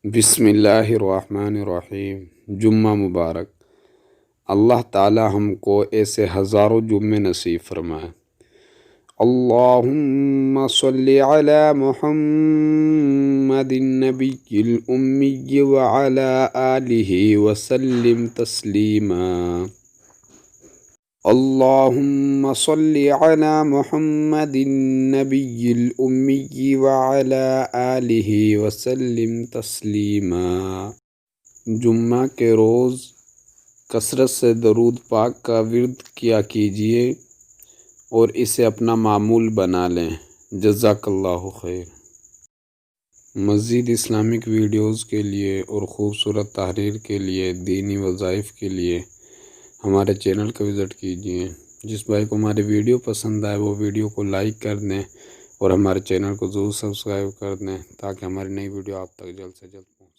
بسم اللہ الرحمن الرحیم۔ جمعہ مبارک۔ اللہ تعالی ہم کو ایسے ہزاروں جمعے نصیب فرمائے۔ اللہم صلی علی محمد النبی الامی وعلی آلہ وسلم تسلیما۔ اللہم صلی علی محمد النبی الامی وعلی آلہ وسلم تسلیما۔ جمعہ کے روز کثرت سے درود پاک کا ورد کیا کیجیے اور اسے اپنا معمول بنا لیں۔ جزاک اللہ خیر۔ مزید اسلامک ویڈیوز کے لیے اور خوبصورت تحریر کے لیے، دینی وظائف کے لیے ہمارے چینل کا وزٹ کیجیے۔ جس بھائی کو ہماری ویڈیو پسند آئے وہ ویڈیو کو لائک کر دیں اور ہمارے چینل کو ضرور سبسکرائب کر دیں تاکہ ہماری نئی ویڈیو آپ تک جلد سے جلد پہنچے۔